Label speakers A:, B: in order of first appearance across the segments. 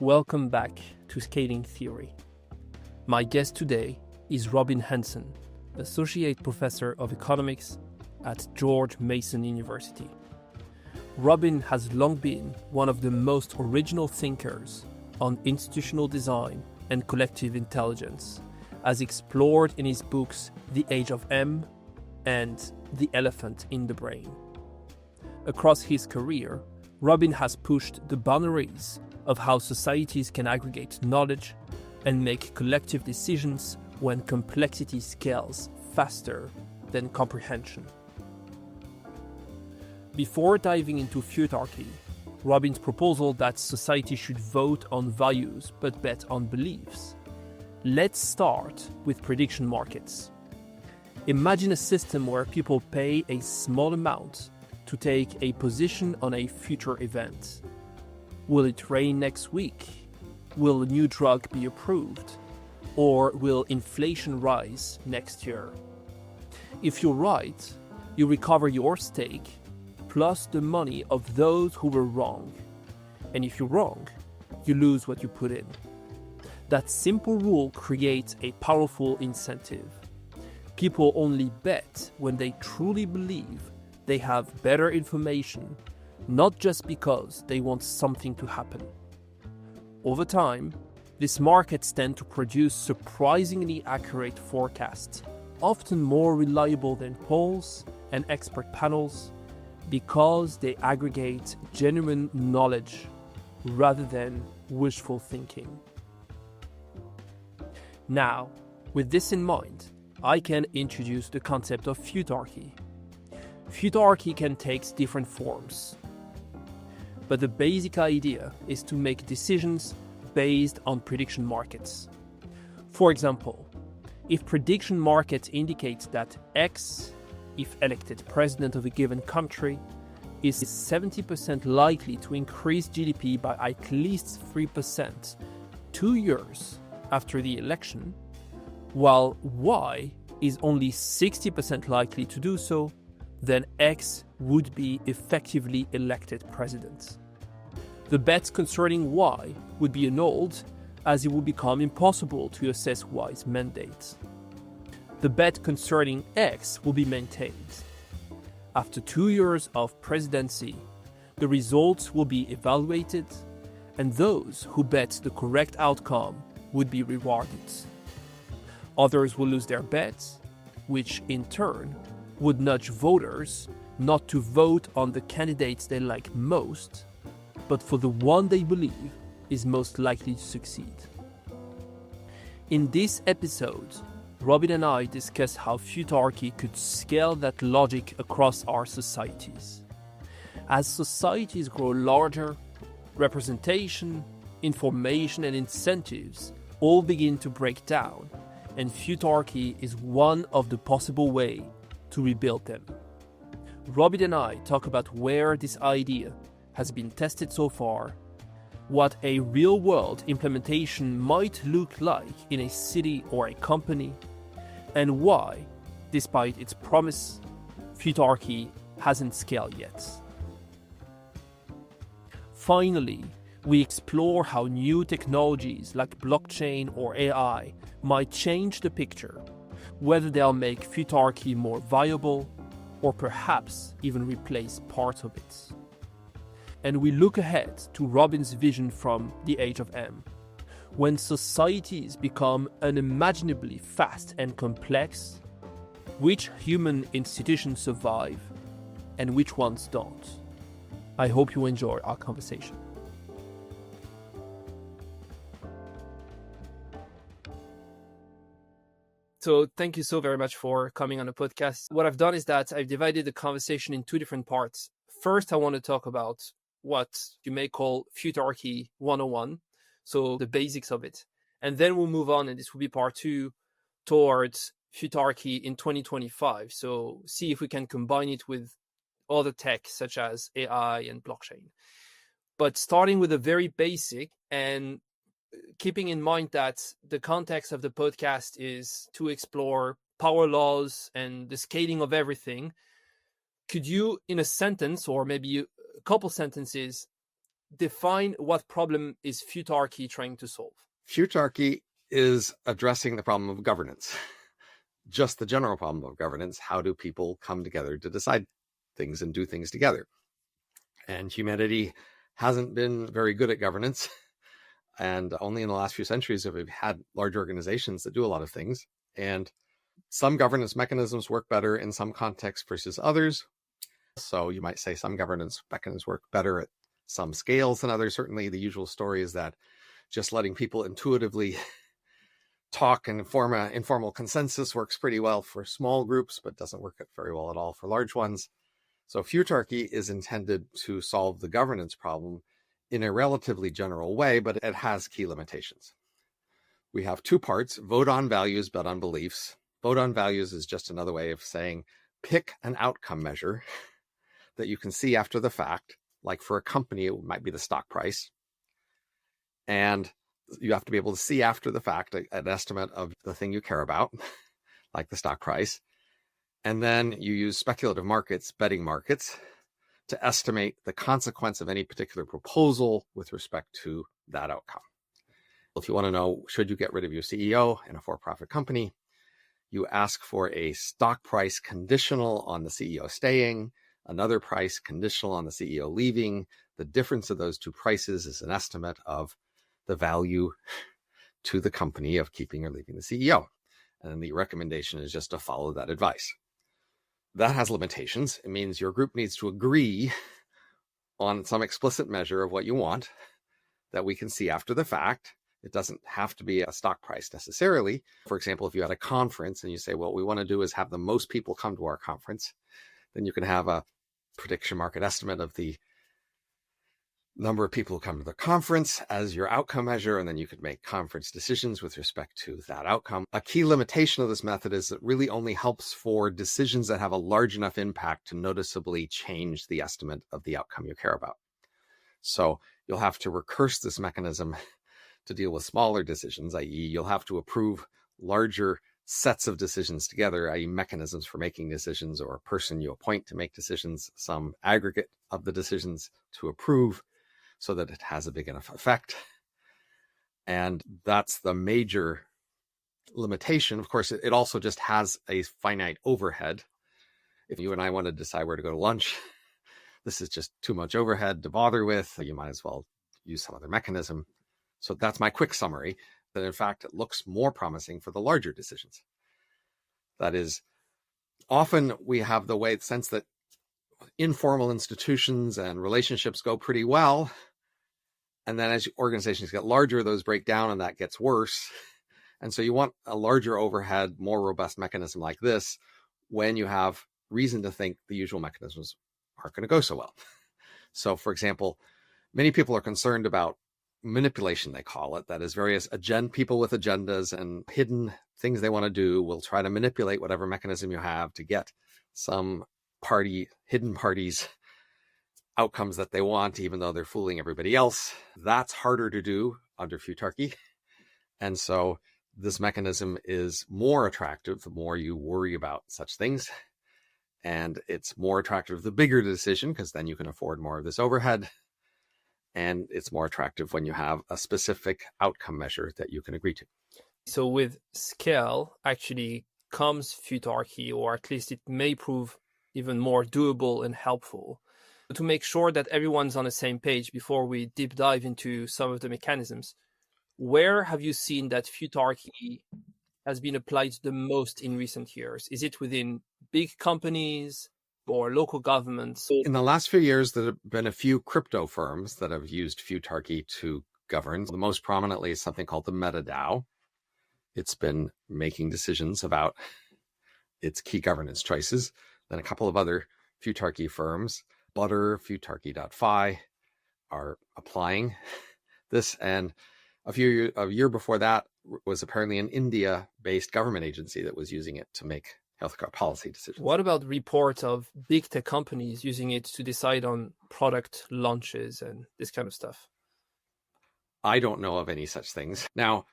A: Welcome back to Scaling Theory. My guest today is Robin Hanson, Associate Professor of Economics at George Mason University. Robin has long been one of the most original thinkers on institutional design and collective intelligence, as explored in his books The Age of M and The Elephant in the Brain. Across his career, Robin has pushed the boundaries of how societies can aggregate knowledge and make collective decisions when complexity scales faster than comprehension. Before diving into Futarchy, Robin's proposal that society should vote on values but bet on beliefs, let's start with prediction markets. Imagine a system where people pay a small amount to take a position on a future event. Will it rain next week? Will a new drug be approved? Or will inflation rise next year? If you're right, you recover your stake plus the money of those who were wrong. And if you're wrong, you lose what you put in. That simple rule creates a powerful incentive. People only bet when they truly believe they have better information, not just because they want something to happen. Over time, these markets tend to produce surprisingly accurate forecasts, often more reliable than polls and expert panels, because they aggregate genuine knowledge rather than wishful thinking. Now, with this in mind, I can introduce the concept of Futarchy. Futarchy can take different forms, but the basic idea is to make decisions based on prediction markets. For example, if prediction market indicates that X, if elected president of a given country, is 70% likely to increase GDP by at least 3% 2 years after the election, while Y is only 60% likely to do so, then X would be effectively elected president. The bets concerning Y would be annulled, as it would become impossible to assess Y's mandate. The bet concerning X will be maintained. After 2 years of presidency, the results will be evaluated, and those who bet the correct outcome would be rewarded. Others will lose their bets, which in turn would nudge voters not to vote on the candidates they like most, but for the one they believe is most likely to succeed. In this episode, Robin and I discuss how Futarchy could scale that logic across our societies. As societies grow larger, representation, information, and incentives all begin to break down, and Futarchy is one of the possible ways to rebuild them. Robin and I talk about where this idea has been tested so far, what a real-world implementation might look like in a city or a company, and why, despite its promise, Futarchy hasn't scaled yet. Finally, we explore how new technologies like blockchain or AI might change the picture, whether they'll make Futarchy more viable or perhaps even replace parts of it. And we look ahead to Robin's vision from The Age of M, when societies become unimaginably fast and complex, which human institutions survive and which ones don't. I hope you enjoy our conversation. So thank you so very much for coming on the podcast. What I've done is that I've divided the conversation in two different parts. First, I want to talk about what you may call Futarchy 101, so the basics of it. And then we'll move on, and this will be part two, towards Futarchy in 2025. So see if we can combine it with other tech such as AI and blockchain. But starting with a very basic, and keeping in mind that the context of the podcast is to explore power laws and the scaling of everything, could you, in a sentence or maybe a couple sentences, define what problem is Futarchy trying to solve?
B: Futarchy is addressing the problem of governance, just the general problem of governance. How do people come together to decide things and do things together? And humanity hasn't been very good at governance. And only in the last few centuries have we had large organizations that do a lot of things. And some governance mechanisms work better in some contexts versus others. So you might say some governance mechanisms work better at some scales than others. Certainly the usual story is that just letting people intuitively talk and form an informal consensus works pretty well for small groups, but doesn't work very well at all for large ones. So Futarchy is intended to solve the governance problem in a relatively general way, but it has key limitations. We have two parts: vote on values, bet on beliefs. Vote on values is just another way of saying pick an outcome measure that you can see after the fact. Like for a company, it might be the stock price. And you have to be able to see after the fact an estimate of the thing you care about, like the stock price. And then you use speculative markets, betting markets, to estimate the consequence of any particular proposal with respect to that outcome. If you want to know, should you get rid of your CEO in a for-profit company, you ask for a stock price conditional on the CEO staying, another price conditional on the CEO leaving. The difference of those two prices is an estimate of the value to the company of keeping or leaving the CEO. And the recommendation is just to follow that advice. That has limitations. It means your group needs to agree on some explicit measure of what you want that we can see after the fact. It doesn't have to be a stock price necessarily. For example, if you had a conference and you say, well, what we want to do is have the most people come to our conference, then you can have a prediction market estimate of the number of people who come to the conference as your outcome measure, and then you could make conference decisions with respect to that outcome. A key limitation of this method is that it really only helps for decisions that have a large enough impact to noticeably change the estimate of the outcome you care about. So you'll have to recurse this mechanism to deal with smaller decisions, i.e. you'll have to approve larger sets of decisions together, i.e. mechanisms for making decisions, or a person you appoint to make decisions, some aggregate of the decisions to approve, so that it has a big enough effect. And that's the major limitation. Of course, it also just has a finite overhead. If you and I want to decide where to go to lunch, this is just too much overhead to bother with. You might as well use some other mechanism. So that's my quick summary, that in fact, it looks more promising for the larger decisions. That is, often we have the sense that informal institutions and relationships go pretty well. And then as organizations get larger, those break down and that gets worse. And so you want a larger overhead, more robust mechanism like this when you have reason to think the usual mechanisms aren't going to go so well. So for example, many people are concerned about manipulation, they call it. That is, various people with agendas and hidden things they want to do will try to manipulate whatever mechanism you have to get some hidden parties outcomes that they want, even though they're fooling everybody else. That's harder to do under Futarchy. And so this mechanism is more attractive the more you worry about such things. And it's more attractive the bigger the decision, because then you can afford more of this overhead. And it's more attractive when you have a specific outcome measure that you can agree to.
A: So with scale actually comes Futarchy, or at least it may prove even more doable and helpful. To make sure that everyone's on the same page before we deep dive into some of the mechanisms, where have you seen that Futarchy has been applied the most in recent years? Is it within big companies or local governments?
B: In the last few years, there have been a few crypto firms that have used Futarchy to govern. The most prominently is something called the MetaDAO. It's been making decisions about its key governance choices. Then a couple of other Futarchy firms, Butter, Futarchy.fi, are applying this. And a year before that was apparently an India-based government agency that was using it to make healthcare policy decisions.
A: What about reports of big tech companies using it to decide on product launches and this kind of stuff?
B: I don't know of any such things. Now,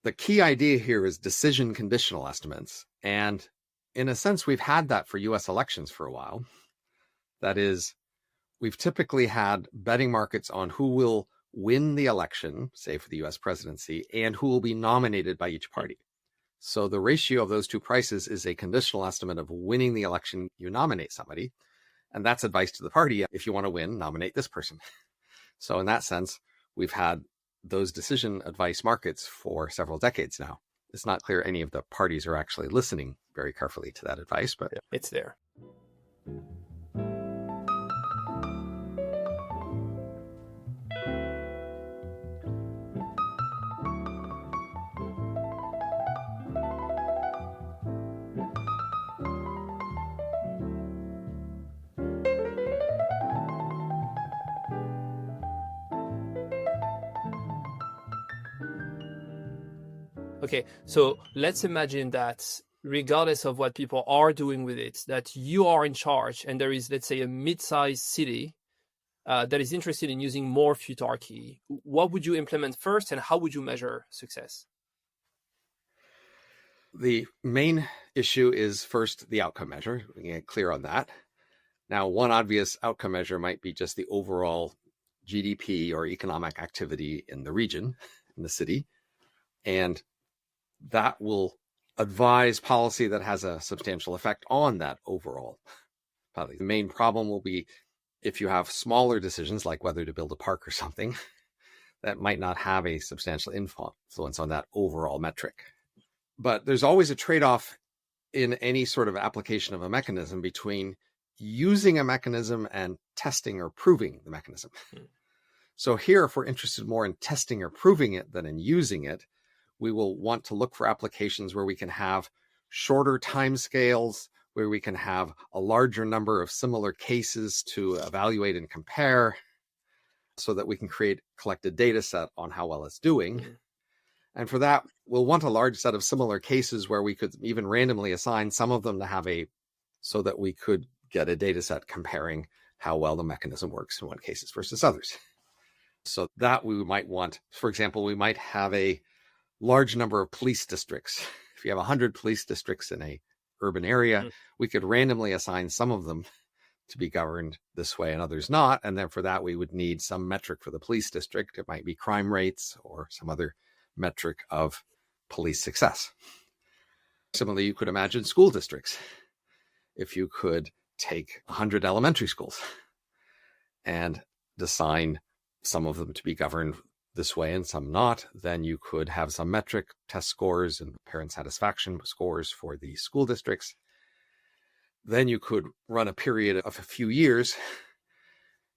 B: the key idea here is decision conditional estimates. And in a sense, we've had that for US elections for a while. That is, we've typically had betting markets on who will win the election, say for the US presidency, and who will be nominated by each party. So the ratio of those two prices is a conditional estimate of winning the election. You nominate somebody, and that's advice to the party. If you want to win, nominate this person. So in that sense, we've had those decision advice markets for several decades now. It's not clear any of the parties are actually listening very carefully to that advice, but
A: it's there. Okay, so let's imagine that regardless of what people are doing with it, that you are in charge and there is, let's say, a mid-sized city that is interested in using more Futarchy. What would you implement first and how would you measure success?
B: The main issue is first the outcome measure. We can get clear on that. Now, one obvious outcome measure might be just the overall GDP or economic activity in the region, in the city. And that will advise policy that has a substantial effect on that overall. Probably the main problem will be if you have smaller decisions like whether to build a park or something, that might not have a substantial influence on that overall metric. But there's always a trade-off in any sort of application of a mechanism between using a mechanism and testing or proving the mechanism. So here, if we're interested more in testing or proving it than in using it, we will want to look for applications where we can have shorter timescales, where we can have a larger number of similar cases to evaluate and compare so that we can collect a data set on how well it's doing. And for that, we'll want a large set of similar cases where we could even randomly assign some of them to have so that we could get a data set comparing how well the mechanism works in one cases versus others. So that we might want, for example, we might have a large number of police districts. If you have 100 police districts in a urban area, we could randomly assign some of them to be governed this way and others not. And then for that, we would need some metric for the police district. It might be crime rates or some other metric of police success. Similarly, you could imagine school districts. If you could take 100 elementary schools and assign some of them to be governed this way and some not, then you could have some metric, test scores and parent satisfaction scores for the school districts. Then you could run a period of a few years.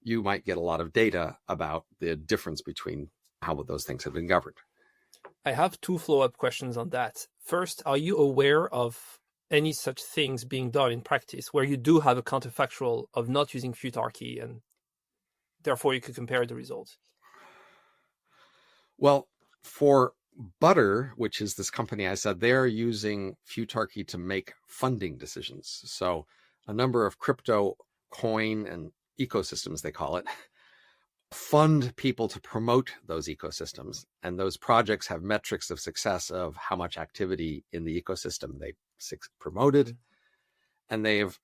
B: You might get a lot of data about the difference between how those things have been governed.
A: I have two follow-up questions on that. First, are you aware of any such things being done in practice where you do have a counterfactual of not using Futarchy and therefore you could compare the results?
B: Well, for Butter, which is this company I said, they're using Futarchy to make funding decisions. So a number of crypto coin and ecosystems, they call it, fund people to promote those ecosystems. And those projects have metrics of success of how much activity in the ecosystem they promoted. And they've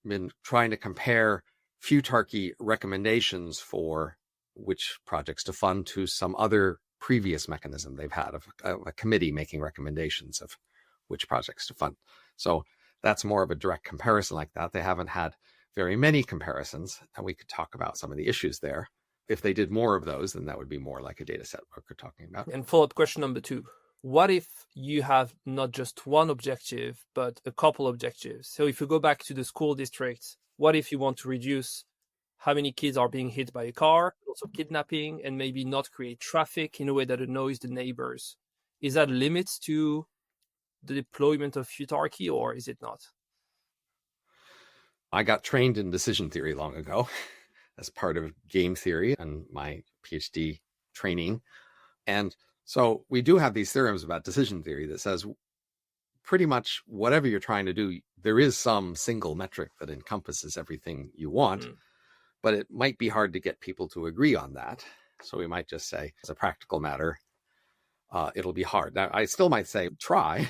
B: been trying to compare Futarchy recommendations for which projects to fund to some other previous mechanism they've had of a committee making recommendations of which projects to fund. So that's more of a direct comparison like that. They haven't had very many comparisons, and we could talk about some of the issues there. If they did more of those, then that would be more like a data set we're talking about.
A: And follow-up question number 2. What if you have not just one objective, but a couple objectives? So if you go back to the school district, what if you want to reduce how many kids are being hit by a car, also kidnapping, and maybe not create traffic in a way that annoys the neighbors? Is that limits to the deployment of Futarchy, or is it not?
B: I got trained in decision theory long ago as part of game theory and my PhD training. And so we do have these theorems about decision theory that says pretty much whatever you're trying to do, there is some single metric that encompasses everything you want. But it might be hard to get people to agree on that. So we might just say, as a practical matter, it'll be hard. Now, I still might say, try.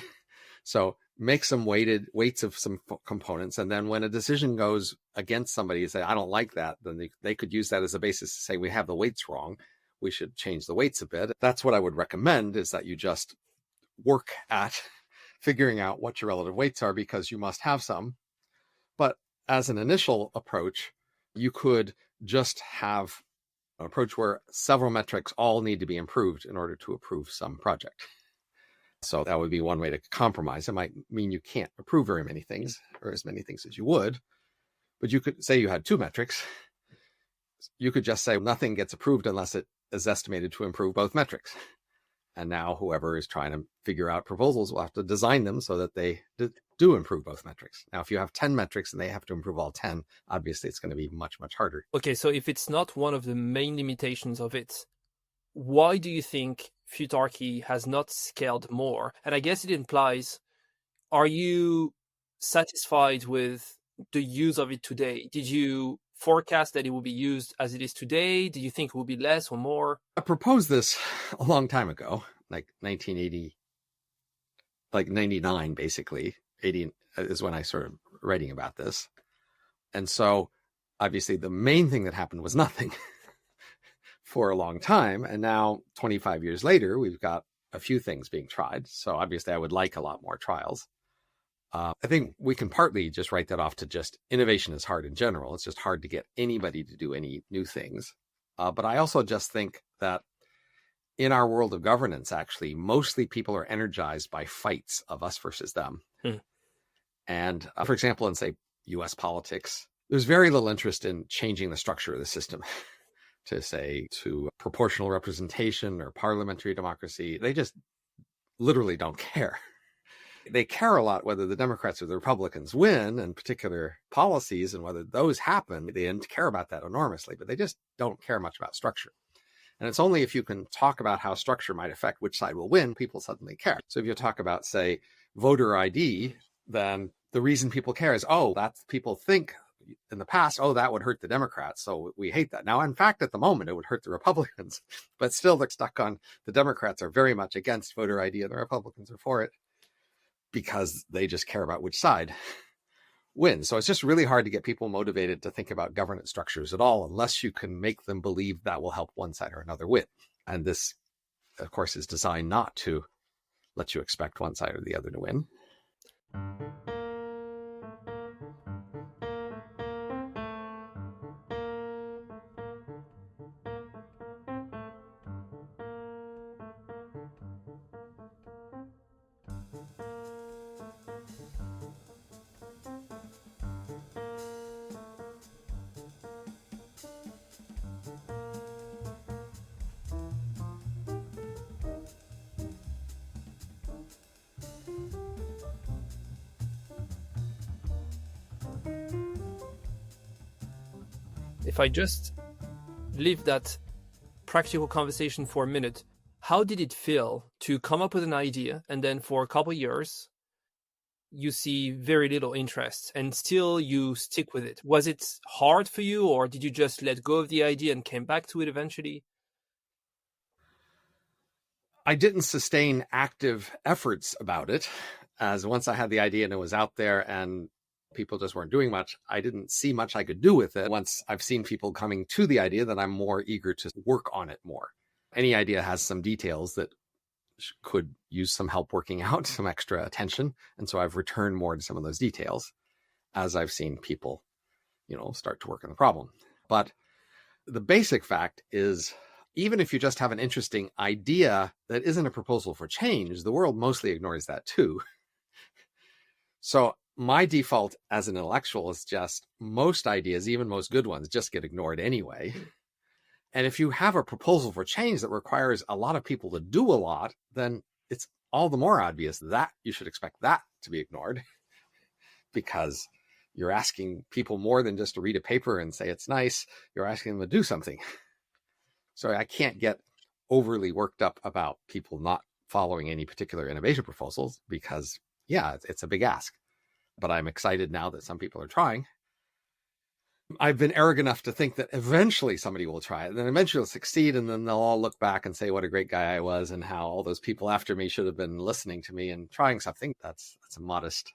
B: So make some weights of some components. And then when a decision goes against somebody, you say, I don't like that. Then they could use that as a basis to say, we have the weights wrong. We should change the weights a bit. That's what I would recommend, is that you just work at figuring out what your relative weights are, because you must have some. But as an initial approach, you could just have an approach where several metrics all need to be improved in order to approve some project. So that would be one way to compromise. It might mean you can't approve very many things, or as many things as you would, but you could say you had 2 metrics. You could just say nothing gets approved unless it is estimated to improve both metrics. And now whoever is trying to figure out proposals will have to design them so that they do improve both metrics. Now, if you have 10 metrics and they have to improve all 10, obviously it's going to be much, much harder.
A: Okay, so if it's not one of the main limitations of it, why do you think Futarchy has not scaled more? And I guess it implies, are you satisfied with the use of it today? Did you forecast that it will be used as it is today? Do you think it will be less or more?
B: I proposed this a long time ago, like 1980, like 99, basically. 80 is when I started writing about this. And so obviously the main thing that happened was nothing for a long time. And now 25 years later, we've got a few things being tried. So obviously I would like a lot more trials. I think we can partly just write that off to just innovation is hard in general. It's just hard to get anybody to do any new things. But I also just think that in our world of governance, actually, mostly people are energized by fights of us versus them. And for example, in, say, US politics, there's very little interest in changing the structure of the system to proportional representation or parliamentary democracy. They just literally don't care. They care a lot whether the Democrats or the Republicans win and particular policies, and whether those happen. They care about that enormously, but they just don't care much about structure. And it's only if you can talk about how structure might affect which side will win, people suddenly care. So if you talk about, say, voter ID, then the reason people care is, that's people think in the past, that would hurt the Democrats, so we hate that. Now, in fact, at the moment, it would hurt the Republicans, but still they're stuck on the Democrats are very much against voter ID and the Republicans are for it, because they just care about which side wins. So it's just really hard to get people motivated to think about governance structures at all, unless you can make them believe that will help one side or another win. And this, of course, is designed not to let you expect one side or the other to win.
A: If I just leave that practical conversation for a minute, how did it feel to come up with an idea and then for a couple of years you see very little interest and still you stick with it? Was it hard for you, or did you just let go of the idea and came back to it eventually?
B: I didn't sustain active efforts about it, as once I had the idea and it was out there and people just weren't doing much, I didn't see much I could do with it. Once I've seen people coming to the idea, then I'm more eager to work on it more. Any idea has some details that could use some help working out, some extra attention. And so I've returned more to some of those details as I've seen people, start to work on the problem. But the basic fact is, even if you just have an interesting idea that isn't a proposal for change, the world mostly ignores that too. So my default as an intellectual is just most ideas, even most good ones, just get ignored anyway. And if you have a proposal for change that requires a lot of people to do a lot, then it's all the more obvious that you should expect that to be ignored, because you're asking people more than just to read a paper and say it's nice. You're asking them to do something. So I can't get overly worked up about people not following any particular innovation proposals, because, it's a big ask. But I'm excited now that some people are trying. I've been arrogant enough to think that eventually somebody will try it, and then eventually it'll succeed, and then they'll all look back and say what a great guy I was and how all those people after me should have been listening to me and trying something. That's a modest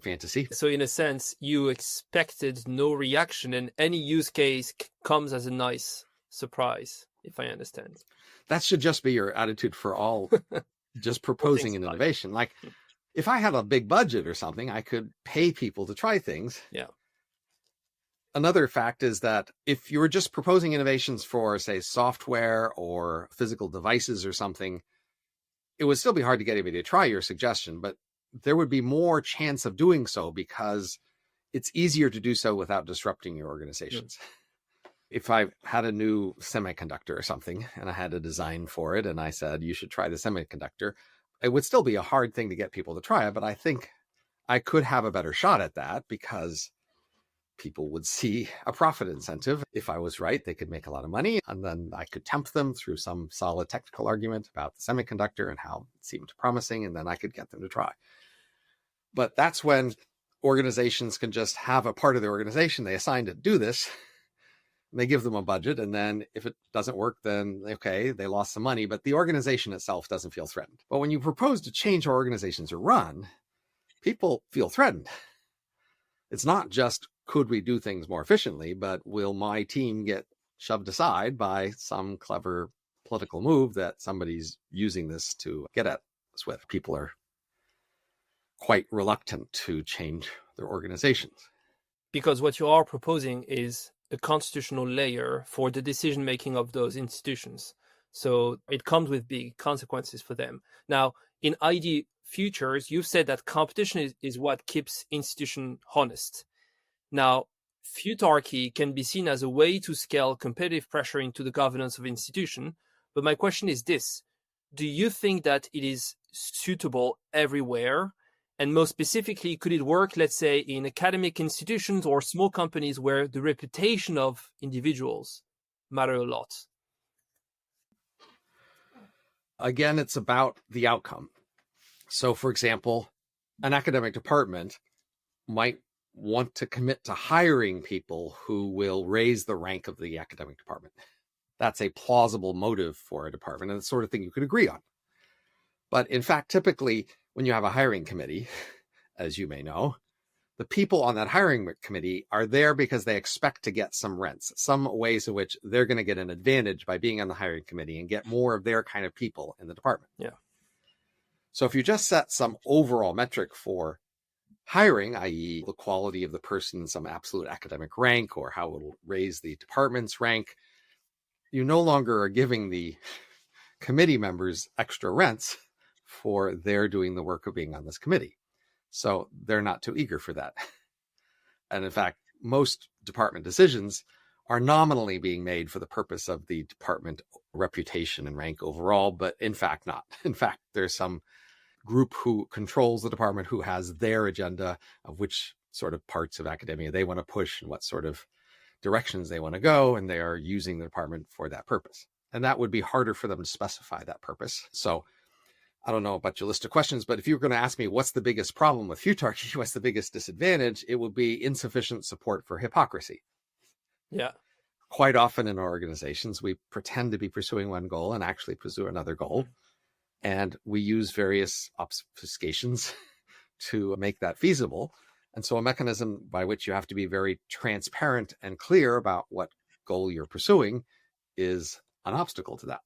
B: fantasy.
A: So in a sense, you expected no reaction, and any use case comes as a nice surprise, if I understand.
B: That should just be your attitude for all just proposing an innovation. Like if I had a big budget or something, I could pay people to try things.
A: Yeah.
B: Another fact is that if you were just proposing innovations for, say, software or physical devices or something, it would still be hard to get anybody to try your suggestion, but there would be more chance of doing so because it's easier to do so without disrupting your organizations. If I had a new semiconductor or something and I had a design for it and I said, you should try the semiconductor, it would still be a hard thing to get people to try it, but I think I could have a better shot at that because people would see a profit incentive. If I was right, they could make a lot of money, and then I could tempt them through some solid technical argument about the semiconductor and how it seemed promising, and then I could get them to try. But that's when organizations can just have a part of the organization they assign to do this, and they give them a budget, and then if it doesn't work, then okay, they lost some money, but the organization itself doesn't feel threatened. But when you propose to change how organizations are run, people feel threatened. It's not just, could we do things more efficiently, but will my team get shoved aside by some clever political move that somebody's using this to get at us with? People are quite reluctant to change their organizations.
A: Because what you are proposing is a constitutional layer for the decision-making of those institutions. So it comes with big consequences for them. Now, in ID Futures, you've said that competition is what keeps institutions honest. Now, Futarchy can be seen as a way to scale competitive pressure into the governance of institution. But my question is this: do you think that it is suitable everywhere? And most specifically, could it work, let's say, in academic institutions or small companies where the reputation of individuals matter a lot?
B: Again, it's about the outcome. So, for example, an academic department might want to commit to hiring people who will raise the rank of the academic department. That's a plausible motive for a department and the sort of thing you could agree on. But in fact, typically, when you have a hiring committee, as you may know, the people on that hiring committee are there because they expect to get some rents, some ways in which they're going to get an advantage by being on the hiring committee and get more of their kind of people in the department.
A: Yeah.
B: So if you just set some overall metric for hiring, i.e. the quality of the person in some absolute academic rank or how it will raise the department's rank, you no longer are giving the committee members extra rents for their doing the work of being on this committee. So they're not too eager for that. And in fact, most department decisions are nominally being made for the purpose of the department reputation and rank overall, but in fact not. In fact, there's some group who controls the department who has their agenda of which sort of parts of academia they want to push and what sort of directions they want to go, and they are using the department for that purpose. And that would be harder for them to specify that purpose. So I don't know about your list of questions, but if you were going to ask me what's the biggest problem with Futarchy, what's the biggest disadvantage, it would be insufficient support for hypocrisy.
A: Yeah.
B: Quite often in our organizations, we pretend to be pursuing one goal and actually pursue another goal. And we use various obfuscations to make that feasible. And so a mechanism by which you have to be very transparent and clear about what goal you're pursuing is an obstacle to that.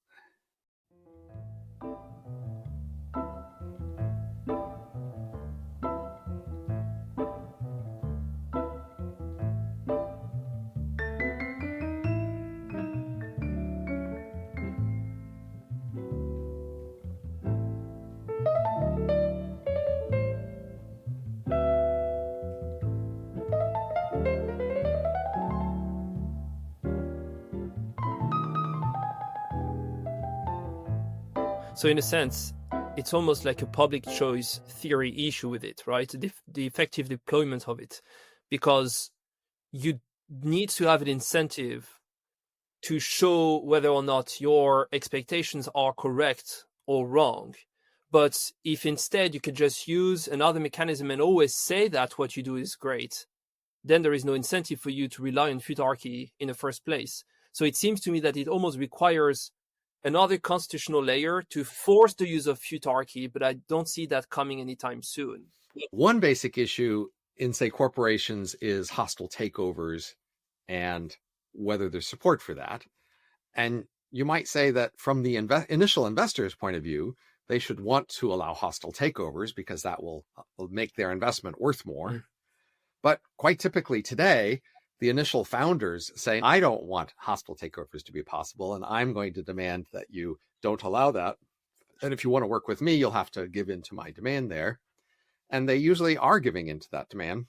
A: So in a sense, it's almost like a public choice theory issue with it, right? The effective deployment of it, because you need to have an incentive to show whether or not your expectations are correct or wrong. But if instead you could just use another mechanism and always say that what you do is great, then there is no incentive for you to rely on Futarchy in the first place. So it seems to me that it almost requires another constitutional layer to force the use of Futarchy, but I don't see that coming anytime soon.
B: One basic issue in, say, corporations is hostile takeovers and whether there's support for that. And you might say that from the initial investor's point of view, they should want to allow hostile takeovers because that will make their investment worth more. Mm. But quite typically today, the initial founders say, I don't want hostile takeovers to be possible, and I'm going to demand that you don't allow that. And if you want to work with me, you'll have to give in to my demand there. And they usually are giving into that demand,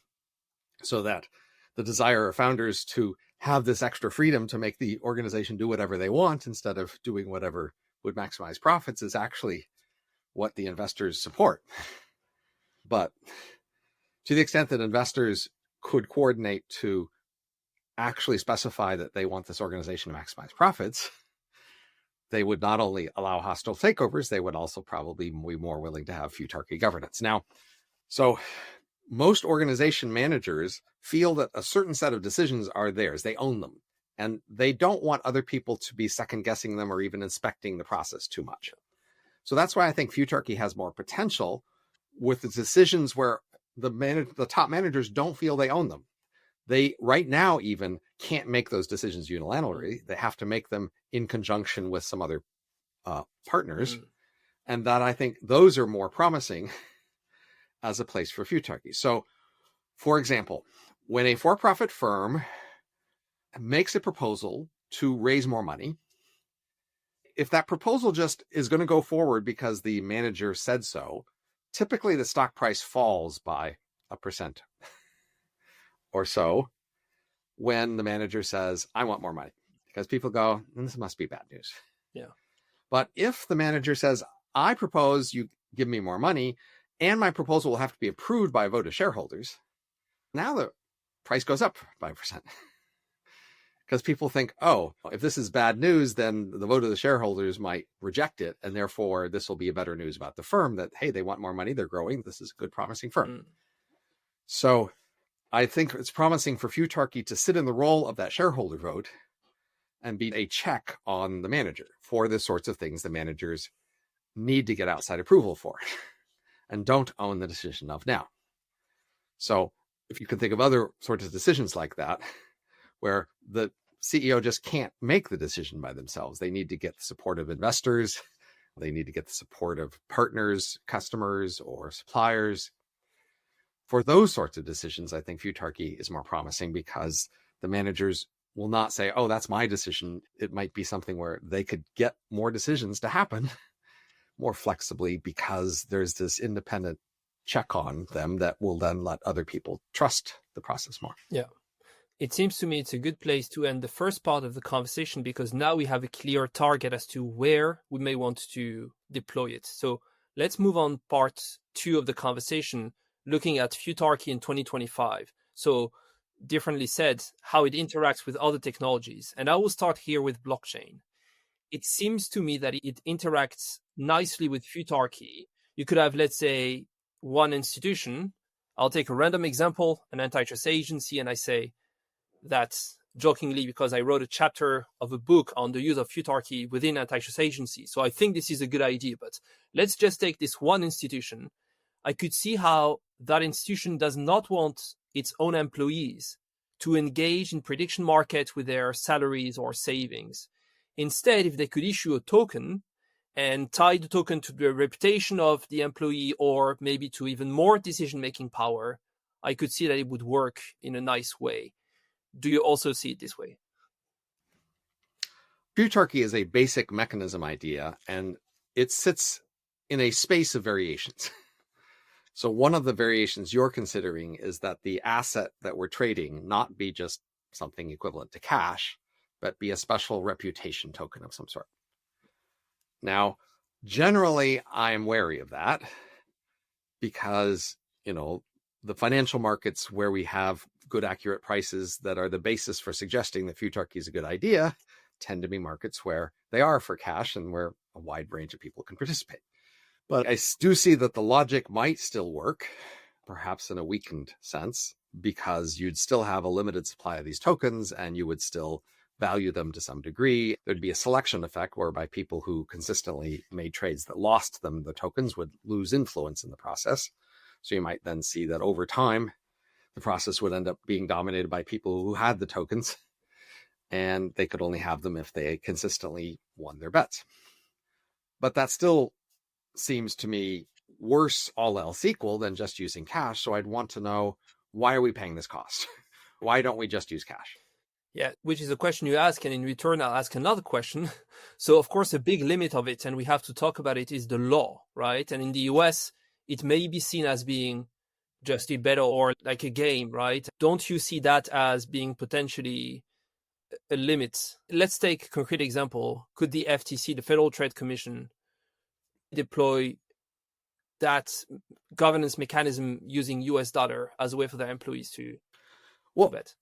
B: so that the desire of founders to have this extra freedom to make the organization do whatever they want instead of doing whatever would maximize profits is actually what the investors support. But to the extent that investors could coordinate to actually specify that they want this organization to maximize profits, they would not only allow hostile takeovers, they would also probably be more willing to have Futarchy governance. Now, so most organization managers feel that a certain set of decisions are theirs. They own them, and they don't want other people to be second guessing them or even inspecting the process too much. So that's why I think Futarchy has more potential with the decisions where the top managers don't feel they own them. They right now even can't make those decisions unilaterally. They have to make them in conjunction with some other partners. And that I think those are more promising as a place for Futarchy. So, for example, when a for-profit firm makes a proposal to raise more money, if that proposal just is going to go forward because the manager said so, typically the stock price falls by 1% or so when the manager says, I want more money, because people go, this must be bad news.
A: Yeah.
B: But if the manager says, I propose you give me more money, and my proposal will have to be approved by a vote of shareholders, now the price goes up by 1%. Because people think, oh, if this is bad news, then the vote of the shareholders might reject it. And therefore, this will be a better news about the firm that, hey, they want more money. They're growing. This is a good, promising firm. So I think it's promising for Futarchy to sit in the role of that shareholder vote and be a check on the manager for the sorts of things the managers need to get outside approval for and don't own the decision of now. So if you can think of other sorts of decisions like that, where the CEO just can't make the decision by themselves. They need to get the support of investors. They need to get the support of partners, customers, or suppliers. For those sorts of decisions, I think Futarchy is more promising because the managers will not say, oh, that's my decision. It might be something where they could get more decisions to happen more flexibly because there's this independent check on them that will then let other people trust the process more.
A: Yeah. It seems to me it's a good place to end the first part of the conversation because now we have a clear target as to where we may want to deploy it. So let's move on part 2 of the conversation, looking at Futarchy in 2025. So differently said, how it interacts with other technologies. And I will start here with blockchain. It seems to me that it interacts nicely with Futarchy. You could have, let's say, one institution. I'll take a random example, an antitrust agency, and I say, that's jokingly because I wrote a chapter of a book on the use of Futarchy within antitrust agencies. So I think this is a good idea, but let's just take this one institution. I could see how that institution does not want its own employees to engage in prediction markets with their salaries or savings. Instead, if they could issue a token and tie the token to the reputation of the employee or maybe to even more decision-making power, I could see that it would work in a nice way. Do you also see it this way?
B: Futarchy is a basic mechanism idea, and it sits in a space of variations. So one of the variations you're considering is that the asset that we're trading not be just something equivalent to cash, but be a special reputation token of some sort. Now, generally, I'm wary of that because, the financial markets where we have good, accurate prices that are the basis for suggesting that Futarchy is a good idea tend to be markets where they are for cash and where a wide range of people can participate. But I do see that the logic might still work, perhaps in a weakened sense, because you'd still have a limited supply of these tokens and you would still value them to some degree. There'd be a selection effect whereby people who consistently made trades that lost them the tokens would lose influence in the process. So you might then see that over time, the process would end up being dominated by people who had the tokens, and they could only have them if they consistently won their bets. But that still seems to me worse, all else equal, than just using cash. So I'd want to know, why are we paying this cost? Why don't we just use cash?
A: Yeah, which is a question you ask, and in return, I'll ask another question. So, of course, a big limit of it, and we have to talk about it, is the law, right? And in the US, it may be seen as being just a better or like a game, right? Don't you see that as being potentially a limit? Let's take a concrete example. Could the FTC, the Federal Trade Commission, deploy that governance mechanism using US dollar as a way for their employees to bet?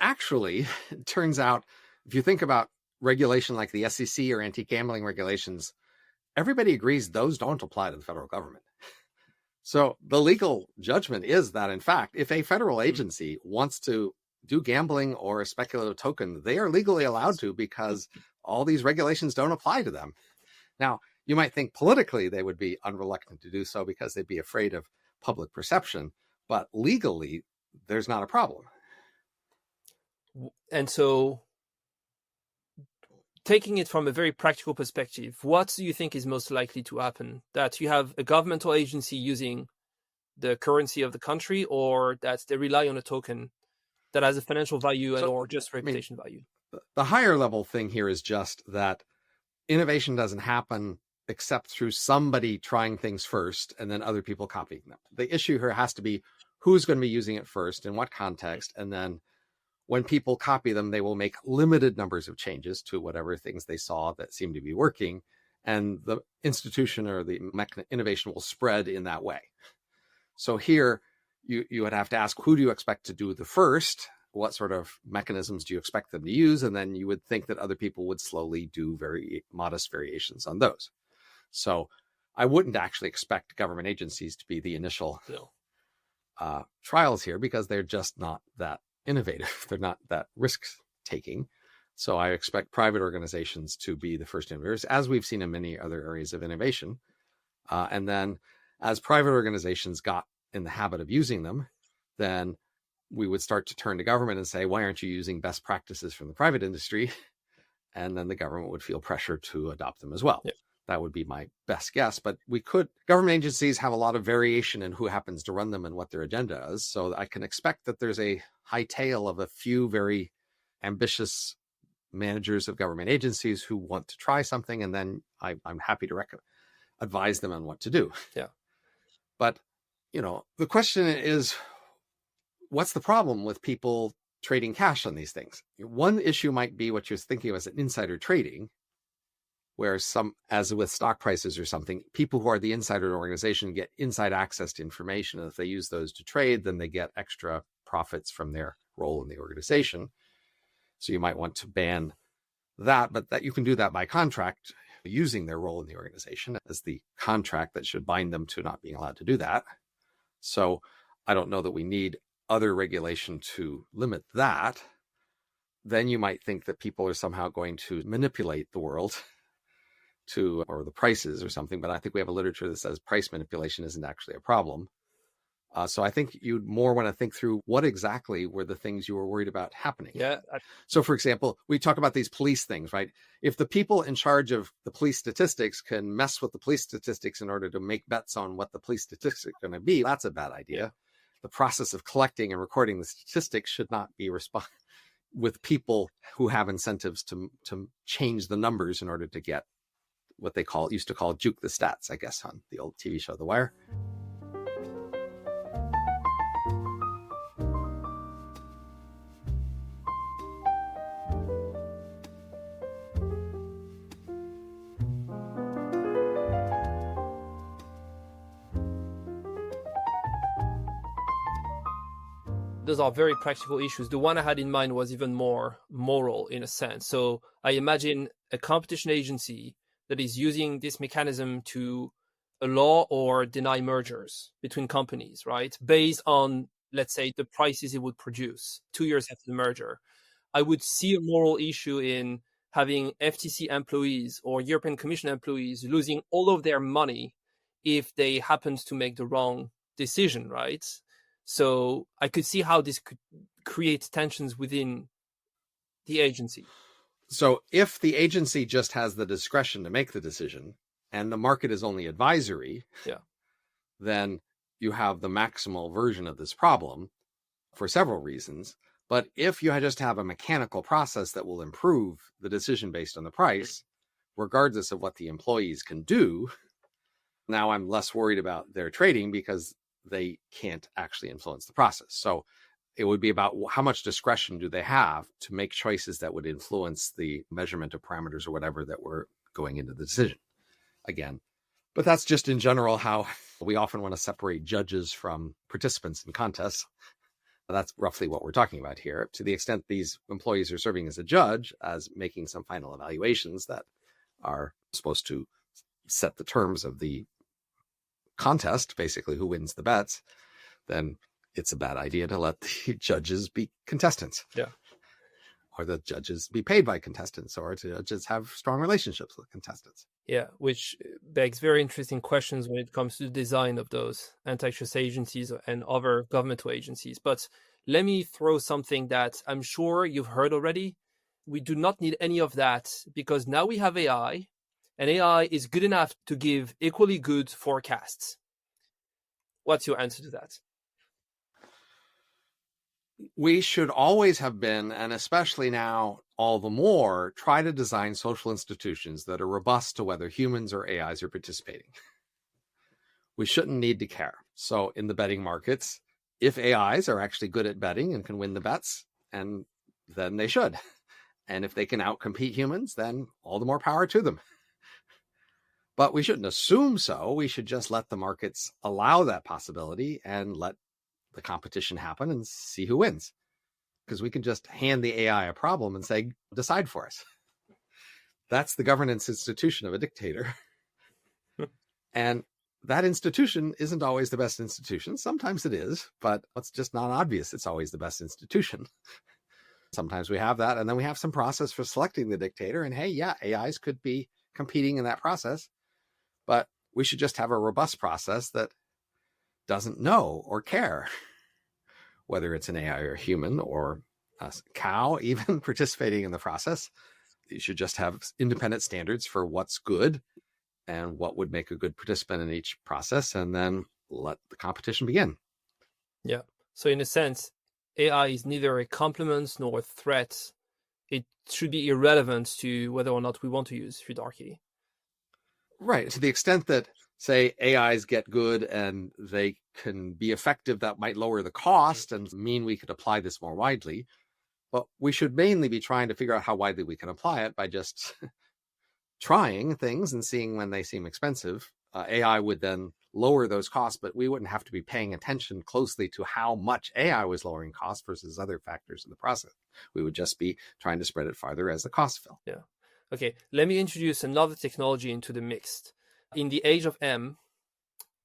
B: Actually, it turns out, if you think about regulation like the SEC or anti-gambling regulations, everybody agrees those don't apply to the federal government. So the legal judgment is that, in fact, if a federal agency wants to do gambling or a speculative token, they are legally allowed to, because all these regulations don't apply to them. Now, you might think politically they would be unreluctant to do so because they'd be afraid of public perception, but legally, there's not a problem.
A: And so, taking it from a very practical perspective, what do you think is most likely to happen? That you have a governmental agency using the currency of the country, or that they rely on a token that has a financial value or just reputation value?
B: The higher level thing here is just that innovation doesn't happen except through somebody trying things first and then other people copying them. The issue here has to be who's going to be using it first, in what context, and then when people copy them, they will make limited numbers of changes to whatever things they saw that seem to be working, and the institution or the innovation will spread in that way. So here, you would have to ask, who do you expect to do the first? What sort of mechanisms do you expect them to use? And then you would think that other people would slowly do very modest variations on those. So I wouldn't actually expect government agencies to be the initial trials here, because they're just not that innovative. They're not that risk-taking. So I expect private organizations to be the first innovators, as we've seen in many other areas of innovation. And then as private organizations got in the habit of using them, then we would start to turn to government and say, why aren't you using best practices from the private industry? And then the government would feel pressure to adopt them as well. Yep. That would be my best guess. But government agencies have a lot of variation in who happens to run them and what their agenda is. So I can expect that there's a high tail of a few very ambitious managers of government agencies who want to try something. And then I'm happy to advise them on what to do.
A: Yeah.
B: But, the question is, what's the problem with people trading cash on these things? One issue might be what you're thinking of as an insider trading, where as with stock prices or something, people who are the insider organization get inside access to information. And if they use those to trade, then they get extra profits from their role in the organization. So you might want to ban that, but that you can do that by contract, using their role in the organization as the contract that should bind them to not being allowed to do that. So I don't know that we need other regulation to limit that. Then you might think that people are somehow going to manipulate the world or the prices or something. But I think we have a literature that says price manipulation isn't actually a problem. So I think you'd more want to think through what exactly were the things you were worried about happening.
A: Yeah.
B: So, for example, we talk about these police things, right? If the people in charge of the police statistics can mess with the police statistics in order to make bets on what the police statistics are going to be, that's a bad idea. Yeah. The process of collecting and recording the statistics should not be with people who have incentives to change the numbers in order to get what they used to call juke the stats, I guess, on the old TV show The Wire.
A: Those are very practical issues. The one I had in mind was even more moral in a sense. So I imagine a competition agency that is using this mechanism to allow or deny mergers between companies, right? Based on let's say, the prices it would produce 2 years after the merger. I would see a moral issue in having FTC employees or European Commission employees losing all of their money if they happened to make the wrong decision, right? So I could see how this could create tensions within the agency.
B: So if the agency just has the discretion to make the decision and the market is only advisory, then you have the maximal version of this problem for several reasons. But if you just have a mechanical process that will improve the decision based on the price, regardless of what the employees can do, now I'm less worried about their trading because they can't actually influence the process. So it would be about how much discretion do they have to make choices that would influence the measurement of parameters or whatever that were going into the decision. Again, but that's just in general how we often want to separate judges from participants in contests. That's roughly what we're talking about here. To the extent these employees are serving as a judge, as making some final evaluations that are supposed to set the terms of the contest, basically who wins the bets, then it's a bad idea to let the judges be contestants. Or the judges be paid by contestants, or to just have strong relationships with contestants.
A: Which begs very interesting questions when it comes to the design of those antitrust agencies and other governmental agencies. But let me throw something that I'm sure you've heard already. We do not need any of that because now we have AI, and AI is good enough to give equally good forecasts. What's your answer to that?
B: We should always have been, and especially now all the more, try to design social institutions that are robust to whether humans or AIs are participating. We shouldn't need to care. So in the betting markets, if AIs are actually good at betting and can win the bets, and then they should. And if they can outcompete humans, then all the more power to them. But we shouldn't assume so. We should just let the markets allow that possibility and let the competition happen and see who wins. Because we can just hand the AI a problem and say, decide for us. That's the governance institution of a dictator. And that institution isn't always the best institution. Sometimes it is, but it's just not obvious it's always the best institution. Sometimes we have that, and then we have some process for selecting the dictator. And hey, AIs could be competing in that process, but we should just have a robust process that doesn't know or care whether it's an AI or a human or a cow even participating in the process. You should just have independent standards for what's good and what would make a good participant in each process, and then let the competition begin.
A: So in a sense, AI is neither a complement nor a threat. It should be irrelevant to whether or not we want to use Futarchy.
B: Right. To the extent that, say, AIs get good and they can be effective, that might lower the cost and mean we could apply this more widely. But we should mainly be trying to figure out how widely we can apply it by just trying things and seeing when they seem expensive. AI would then lower those costs, but we wouldn't have to be paying attention closely to how much AI was lowering costs versus other factors in the process. We would just be trying to spread it farther as the costs fell.
A: Okay, let me introduce another technology into the mix. In the age of M,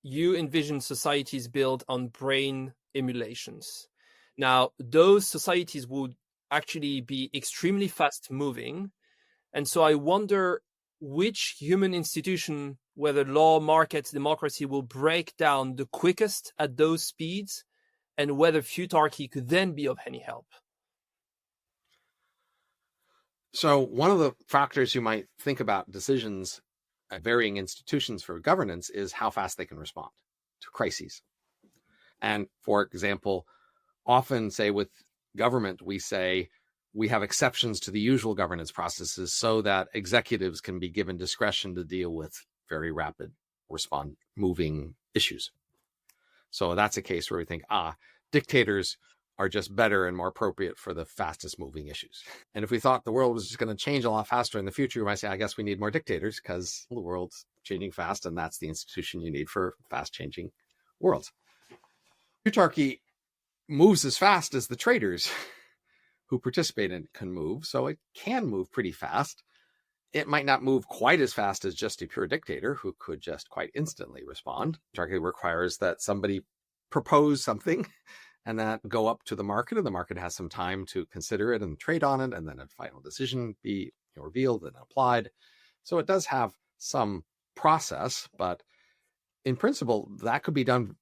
A: you envision societies built on brain emulations. Now, those societies would actually be extremely fast moving. And so I wonder which human institution, whether law, markets, democracy, will break down the quickest at those speeds, and whether Futarchy could then be of any help.
B: So one of the factors you might think about decisions at varying institutions for governance is how fast they can respond to crises. And for example, often say with government, we say we have exceptions to the usual governance processes so that executives can be given discretion to deal with very rapid moving issues. So that's a case where we think, dictators are just better and more appropriate for the fastest moving issues. And if we thought the world was just going to change a lot faster in the future, we might say, I guess we need more dictators because the world's changing fast and that's the institution you need for fast changing worlds. Futarchy moves as fast as the traders who participate in it can move. So it can move pretty fast. It might not move quite as fast as just a pure dictator who could just quite instantly respond. Futarchy requires that somebody propose something and that go up to the market, and the market has some time to consider it and trade on it, and then a final decision be revealed and applied. So it does have some process, but in principle, that could be done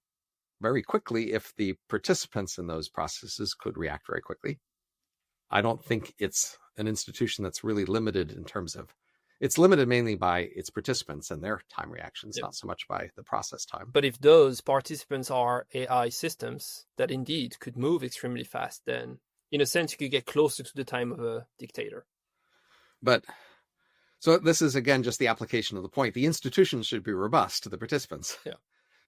B: very quickly if the participants in those processes could react very quickly. I don't think it's an institution that's really limited in terms of, it's limited mainly by its participants and their time reactions, not so much by the process time.
A: But if those participants are AI systems that indeed could move extremely fast, then in a sense, you could get closer to the time of a dictator.
B: But so this is, again, just the application of the point. The institutions should be robust to the participants.
A: Yeah.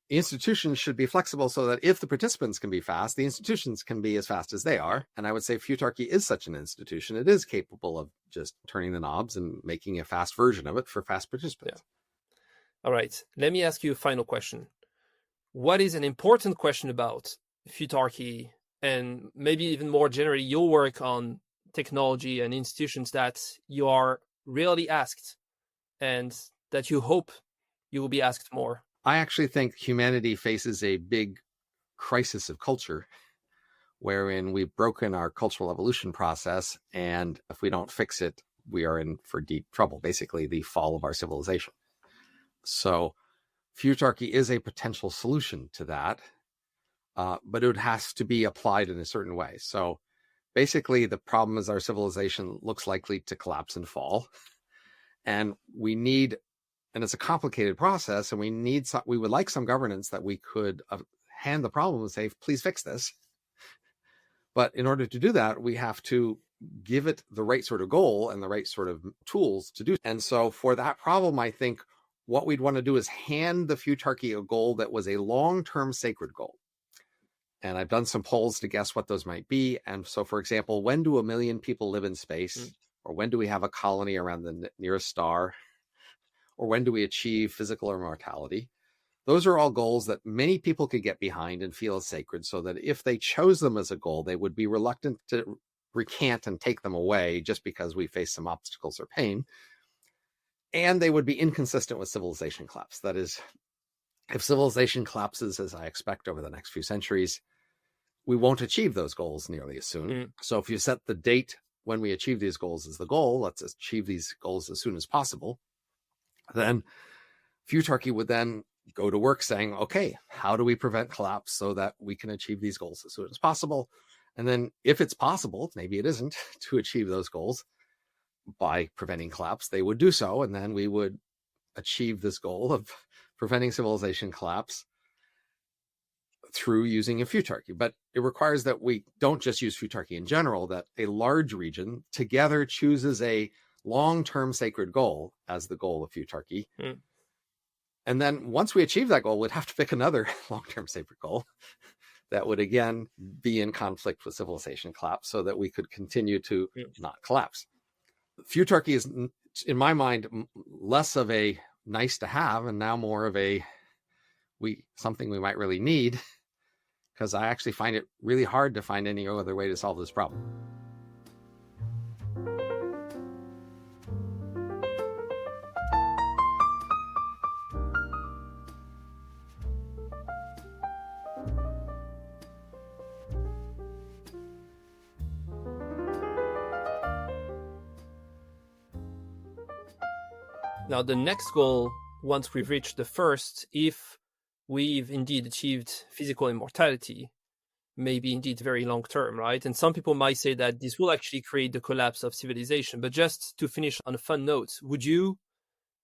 B: The institutions should be flexible so that if the participants can be fast, the institutions can be as fast as they are. And I would say Futarchy is such an institution. It is capable of just turning the knobs and making a fast version of it for fast participants.
A: Yeah. All right. Let me ask you a final question. What is an important question about Futarchy, and maybe even more generally, your work on technology and institutions that you are rarely asked and that you hope you will be asked more?
B: I actually think humanity faces a big crisis of culture, wherein we've broken our cultural evolution process, and if we don't fix it, we are in for deep trouble, basically the fall of our civilization. So Futarchy is a potential solution to that, but it has to be applied in a certain way. So basically, the problem is our civilization looks likely to collapse and fall, and it's a complicated process, and we would like some governance that we could hand the problem and say, please fix this. But in order to do that, we have to give it the right sort of goal and the right sort of tools to do. And so for that problem, I think what we'd want to do is hand the Futarchy a goal that was a long-term sacred goal. And I've done some polls to guess what those might be. And so, for example, when do 1 million people live in space? Or when do we have a colony around the nearest star? Or when do we achieve physical immortality? Those are all goals that many people could get behind and feel as sacred, so that if they chose them as a goal, they would be reluctant to recant and take them away just because we face some obstacles or pain. And they would be inconsistent with civilization collapse. That is, if civilization collapses, as I expect over the next few centuries, we won't achieve those goals nearly as soon. So if you set the date when we achieve these goals as the goal, let's achieve these goals as soon as possible, then Futarchy would then go to work saying, okay, how do we prevent collapse so that we can achieve these goals as soon as possible? And then if it's possible, maybe it isn't, to achieve those goals by preventing collapse, they would do so. And then we would achieve this goal of preventing civilization collapse through using a Futarchy. But it requires that we don't just use Futarchy in general, that a large region together chooses a long-term sacred goal as the goal of Futarchy. And then once we achieve that goal, we'd have to pick another long-term sacred goal that would again be in conflict with civilization collapse so that we could continue to not collapse. Futarchy is, in my mind, less of a nice to have and now more of something we might really need, because I actually find it really hard to find any other way to solve this problem.
A: Now, the next goal, once we've reached the first, if we've indeed achieved physical immortality, may be indeed very long term, right? And some people might say that this will actually create the collapse of civilization. But just to finish on a fun note, would you,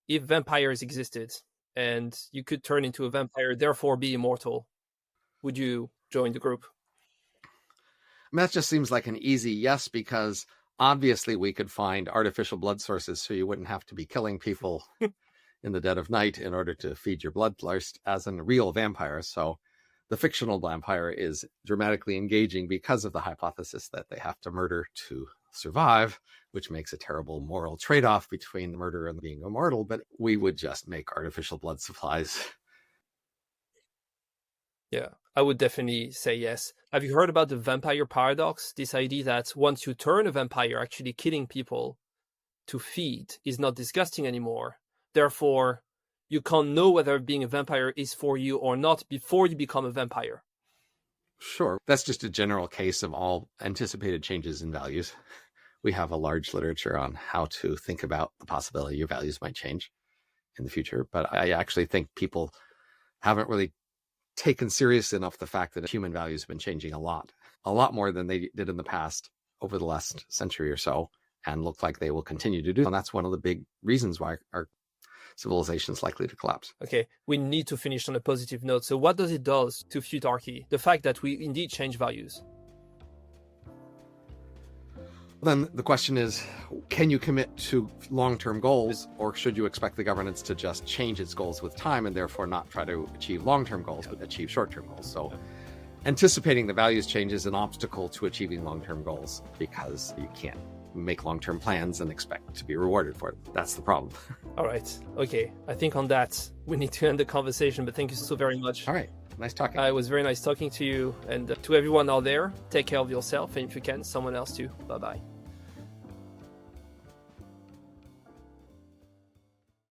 A: if vampires existed and you could turn into a vampire, therefore be immortal, would you join the group?
B: I mean, that just seems like an easy yes, because obviously we could find artificial blood sources so you wouldn't have to be killing people in the dead of night in order to feed your bloodthirst as a real vampire. So the fictional vampire is dramatically engaging because of the hypothesis that they have to murder to survive, which makes a terrible moral trade-off between murder and being immortal. But we would just make artificial blood supplies.
A: Yeah, I would definitely say yes. Have you heard about the vampire paradox? This idea that once you turn a vampire, actually killing people to feed is not disgusting anymore. Therefore, you can't know whether being a vampire is for you or not before you become a vampire.
B: Sure. That's just a general case of all anticipated changes in values. We have a large literature on how to think about the possibility your values might change in the future. But I actually think people haven't really taken serious enough the fact that human values have been changing a lot more than they did in the past over the last century or so, and look like they will continue to do. And that's one of the big reasons why our civilization is likely to collapse.
A: Okay, we need to finish on a positive note. So what does it do to Futarchy, the fact that we indeed change values?
B: Then the question is, can you commit to long-term goals, or should you expect the governance to just change its goals with time and therefore not try to achieve long-term goals, but achieve short-term goals? So anticipating the values change is an obstacle to achieving long-term goals, because you can't make long-term plans and expect to be rewarded for it. That's the problem.
A: All right. Okay. I think on that, we need to end the conversation, but thank you so very much.
B: All right. Nice talking.
A: It was very nice talking to you. And to everyone out there, take care of yourself. And if you can, someone else too. Bye-bye.